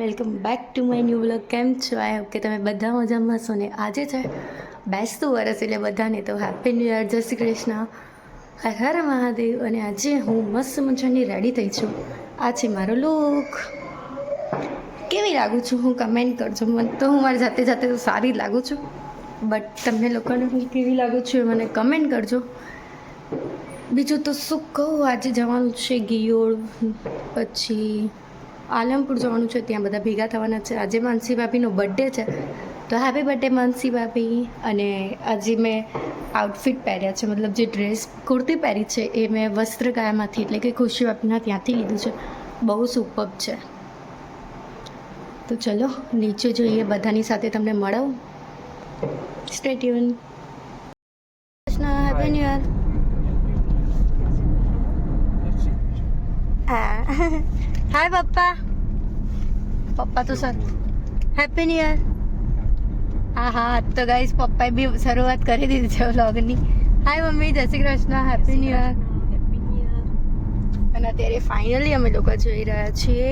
Welcome back to my new blog. કેમ છો? I hope કે તમે બધા મજામાં હશો ને. આજે છે બેસતું વરસ એટલે બધાને તો હેપી ન્યૂ યર, જય શ્રી કૃષ્ણ, હર હર મહાદેવ. અને આજે હું મસ્ત મજાની રેડી થઈ છું. આ છે મારો લુક. કેવી લાગુ છું હું કમેન્ટ કરજો. મને તો હું મારી જાતે જાતે તો સારી જ લાગું છું, બટ તમને લોકોને હું કેવી લાગું છું એ મને કમેન્ટ કરજો. બીજું તો શું કહું, આજે જવાનું છે ગિયોળ, પછી આલમપુર જવાનું છે, ત્યાં બધા ભેગા થવાના છે. આજે માનસી ભાભીનો બર્થડે છે, તો હેપી બર્થડે માનસી ભાભી. અને આજે મેં આઉટફિટ પહેર્યા છે, મતલબ જે ડ્રેસ કુર્તી પહેરી છે એ મેં વસ્ત્રકાયામાંથી એટલે કે ખુશી ભાભીના ત્યાંથી લીધું છે. બહુ સુપર્બ છે. તો ચલો નીચે જોઈએ, બધાની સાથે તમને મળાવું. Stay tune. Happy new year. Hi પપ્પા. પપ્પા તો સર હેપી ન્યૂ યર. હા તો ગાઈસ પપ્પાએ બી શરૂઆત કરી દીધી છે વ્લોગની. હાય મમ્મી, જય Shri Krishna, happy new year. અને અત્યારે ફાઇનલી અમે લોકો જઈ રહ્યા છીએ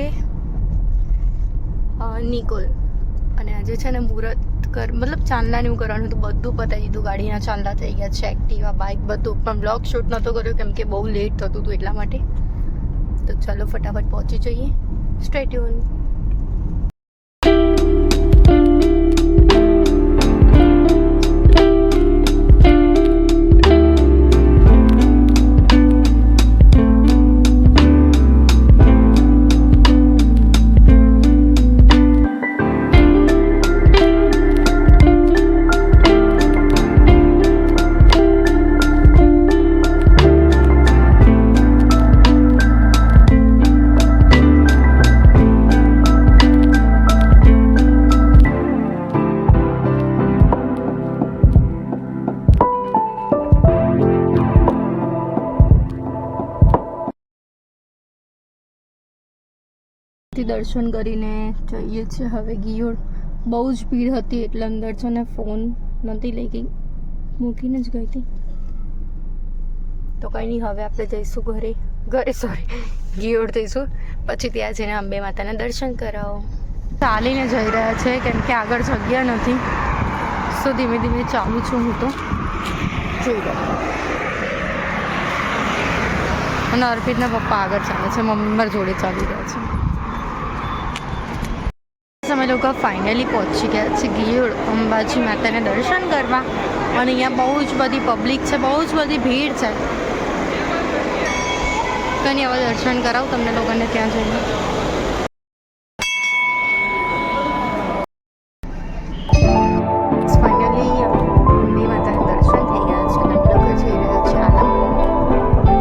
નિકોલ. અને આજે છે ને મુહૂર્ત મતલબ ચાંદલાને એવું કરવાનું હતું, બધું પતાવી દીધું. ગાડીના ચાંદલા થઈ ગયા છે, એક્ટિવા, બાઇક બધું. પણ બ્લોગ શૂટ નહોતો કર્યો કેમ કે બહુ લેટ થતું હતું એટલા માટે. તો ચલો ફટાફટ પહોંચી જઈએ. Stay tune. દર્શન કરીને જઈએ છીએ હવે ગિયોળ. બહુ જ ભીડ હતી એટલે અંદર છે ને ફોન નથી લઈ ગઈ, મૂકીને જ ગઈ હતી. તો કંઈ નહીં, હવે આપણે જઈશું સોરી ગિયોળ જઈશું. પછી ત્યાં જઈને અંબે માતાના દર્શન કરાવો. ચાલીને જઈ રહ્યા છે કેમ કે આગળ જગ્યા નથી. સો ધીમે ધીમે ચાલું છું હું તો. જોઈ લો. અને અર્પિતના પપ્પા આગળ ચાલે છે, મમ્મી મારી જોડે ચાલી રહ્યા છે. અમે લોકો ફાઇનલી પહોંચી ગયા છે ગિયોળ અંબાજી માતાને દર્શન કરવા. અને અહીંયા બહુ જ બધી પબ્લિક છે, બહુ જ બધી ભીડ છે. કંઈ હવે દર્શન કરાવું તમને લોકોને ત્યાં જઈને. ફાઇનલી અંબે માતાના દર્શન થઈ ગયા છે. અમે લોકો જઈ રહ્યા છે આલમપુર.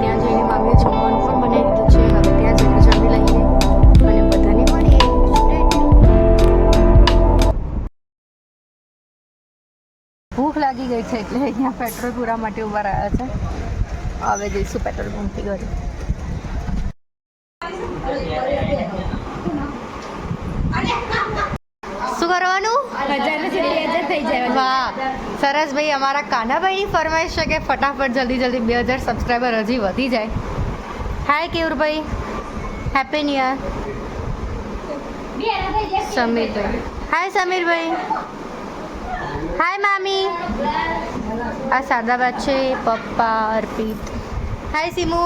ત્યાં જઈને મામીએ જમવાનું પણ બનાવી દીધું છે. હવે ત્યાં જઈને જમી લઈએ અને બધાને મળીએ. ભૂખ લાગી ગઈ છે એટલે અહીંયા પેટ્રોલ પૂરા માટે ઊભા રહ્યા છે. હવે જઈશું પેટ્રોલ પંપથી ઘરે. શું કરવાનું? વાહ સરસ ભાઈ. અમારા કાનાભાઈની ફરમાઈશ છે કે ફટાફટ જલ્દી 2000 સબસ્ક્રાઈબર હજી વધી જાય. હાય કેવુરભાઈ, હેપી ન્યૂ યર. સમીરભાઈ, હાય સમીરભાઈ. હાય મામી. આ સાદાબાદ છે, પપ્પા, અર્પિત. હાય સિમુ.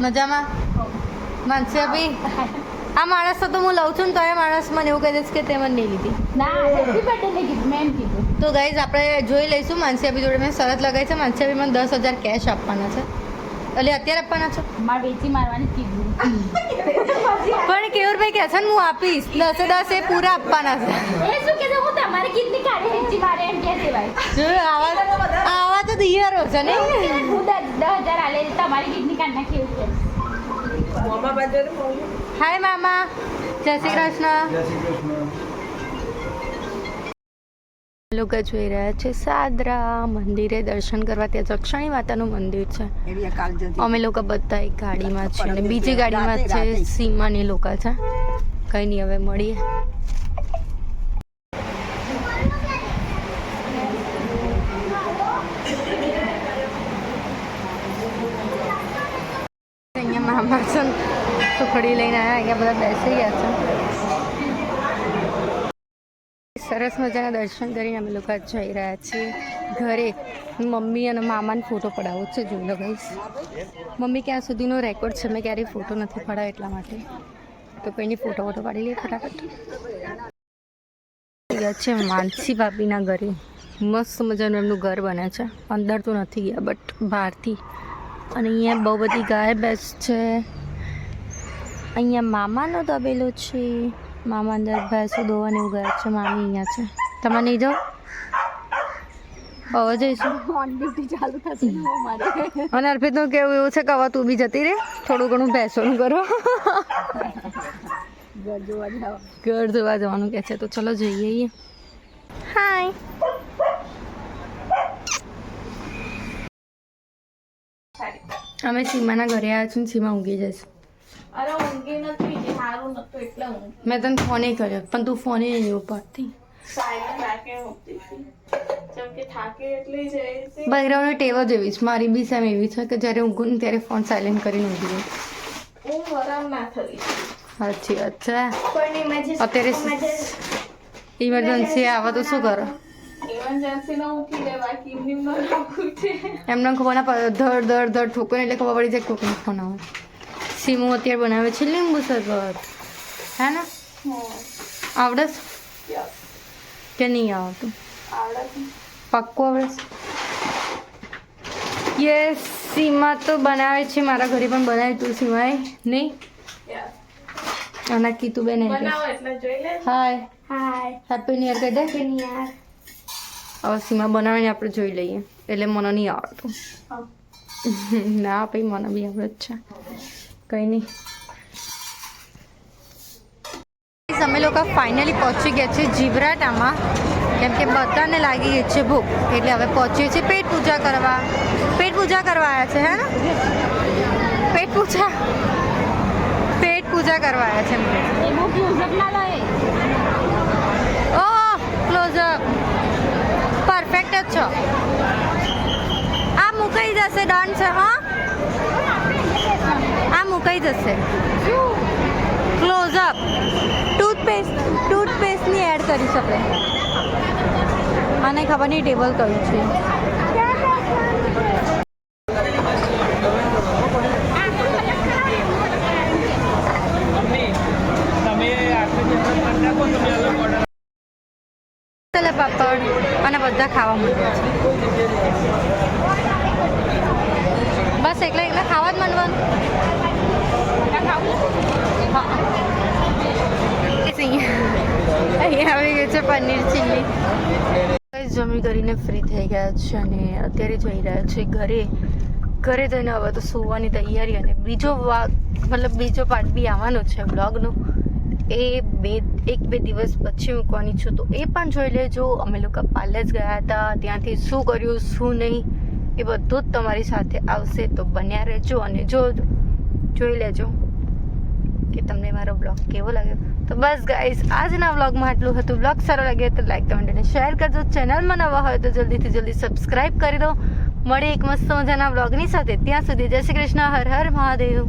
મજામાં? માનસી અભી. આ માણસ તો હું લઉં છું ને તો એ માણસ મને એવું કહી દઈશ કે તે મને નહીં લીધી. તો ગાઈઝ આપણે જોઈ લઈશું. માનસી અભી જોડે મેં શરત લગાવી છે. માનસી અભી મને 10,000 કેશ આપવાના છે. એટલે અત્યારે આપવાના છો? વેચી મારવાની કીધું પણ કેવુરભાઈ કહે છે ને હું આપીશ. 10 એ પૂરા આપવાના છે. એ શું કીધું? હું તમારી કિડની કાઢી વેચી મારે એમ કે દેવાય. જો આવા તો દિયરો છે ને. હું 10,000 આલે તમારી કિડની કાઢ નાખી એવું કે. હાય મામા, જય શ્રી કૃષ્ણ. લોકો જોઈ રહ્યા છે સાદરા મંદિરે દર્શન કરવા. ત્યાં જક્ષણી માતાનું મંદિર છે. અમે લોકો બધા એક ગાડીમાં છે અને બીજી ગાડીમાં છે સીમાની લોકો છે. કંઈ નહીં, હવે મળીએ. અહીંયા મામા છે સુખડી લઈને આવ્યા. અહીંયા બધા બેસી ગયા છે. સરસ મજાના દર્શન કરીને અમે લોકો જઈ રહ્યા છીએ ઘરે. મમ્મી અને મામાને ફોટો પડાવો છે, જોઈ લો ગાઈસ. મમ્મી ક્યાં સુધીનો રેકોર્ડ છે, મેં ક્યારેય ફોટો નથી પડાવ્યો એટલા માટે. તો કોઈની ફોટો પાડી લઈએ ફટાફટ. ગયા છે માનસી ભાભીના ઘરે. મસ્ત મજાનું એમનું ઘર બને છે. અંદર તો નથી ગયા બટ બહારથી. અને અહીંયા બહુ બધી ગાય ભેંસ છે. અહીંયા મામાનો તબેલો છે. મામા અંદર ભેંસો દોવાને એવું ગયા છે. મામી અહીંયા છે. તમે નહીં જાઓ? હવે જઈશું. ચાલુ થશે અને અર્પિતનું કેવું એવું છે કે હવે તું બી જતી રહે, થોડું ઘણું ભેંસોનું કરો. ઘર જોવા જવાનું કે છે, તો ચલો જઈએ. હાય. અમે સીમાના ઘરે આવ્યા છીએ. સીમા ઊંઘી જશે. અરે ઊંઘી નથી, જે સારું નતું એટલે ઊંઘ મેં તને ફોને કર્યો પણ તું ફોને નહીં ઉપાડતી. સાયલેન્ટ રાખે ઊંઘતી હતી. જેમ કે થાકે એટલે જઈ છે. બૈરાવની ટેવ જ એવી છે. મારી બી સેમ એવી છે કે જ્યારે ઊંઘું ને ત્યારે ફોન સાયલેન્ટ કરીને ઊંઘી જાય. ઊંઘ આરામ ના થવી. સાચી વાત છે. પણ અત્યારે ઇમરજન્સી આવે તો શું કરો? ઇમરજન્સી નો મૂકી દે, બાકી એમની નો રાખવું છે. એમને ખબર ના પડે, ધડ ધડ ધડ ઠોકર એટલે ખબર પડી જાય કોકનો ફોન આવે. સીમુ અત્યારે બનાવે છે લીંબુ શરબત. હે ને? આવડે છે કે નહીં આવડતું? પાક્કું આવડે છે. યસ, સીમા તો બનાવે છે. મારા ઘરે પણ બનાવી તું સીમાએ નહીં? અને કીધું બેન બનાવો એટલે જોઈ લે. હાય હાય હેપી ન્યુ યર કહી દે. યાર હવે સીમા બનાવીને આપણે જોઈ લઈએ. એટલે મને નહીં આવડતું. ના ભાઈ, મને બી આવડે જ છે. કંઈ નહીં. અમે લોકો ફાઇનલી પહોંચી ગયા છે જીબ્રાટામાં, કેમ કે બધાને લાગી ગઈ છે ભૂખ. એટલે હવે પહોંચીએ છીએ પેટ પૂજા કરવા. પેટ પૂજા કરવા આવ્યા છે, હે ને? પેટ પૂજા કરવા આવ્યા છે. એમાં ક્લોઝઅપ ના લાય. ઓહ, ક્લોઝઅપ પરફેક્ટ જ છો. આ મુકાઈ જશે. ડન છે. હા, આ મુકાઈ જશે. ક્લોઝઅપ ટૂથપેસ્ટની એડ કરી શકે. આને ખબર નહીં ટેબલ કયું છે. પાપડ અને બધા ખાવા માંડ્યા છે. બસ એકલા ખાવા જ માંડવાનું. અહીંયા આવી ગયું છે પનીર ચીલી. જમી કરીને ફ્રી થઈ ગયા છે અને અત્યારે જઈ રહ્યા છે ઘરે જઈને હવે તો સૂવાની તૈયારી. અને બીજો પાર્ટ બી આવવાનો છે બ્લોગનો. એ 1-2 દિવસ પછી મૂકવાની છું, તો એ પણ જોઈ લેજો. અમે લોકો પાર્લર ગયા હતા, ત્યાંથી શું કર્યું શું નહીં એ બધું જ તમારી સાથે આવશે. તો બન્યા રહેજો અને જોઈ લેજો કે તમને મારો બ્લોગ કેવો લાગ્યો. તો બસ ગાઈઝ, આજના બ્લોગમાં આટલું હતું. બ્લોગ સારો લાગ્યો તો લાઈક કમેન્ટ અને શેર કરજો. ચેનલમાં નવા હોય તો જલ્દીથી જલ્દી સબસ્ક્રાઈબ કરી દો. મળે એક મસ્ત મજાના બ્લોગની સાથે. ત્યાં સુધી જય શ્રી કૃષ્ણ. હર હર મહાદેવ.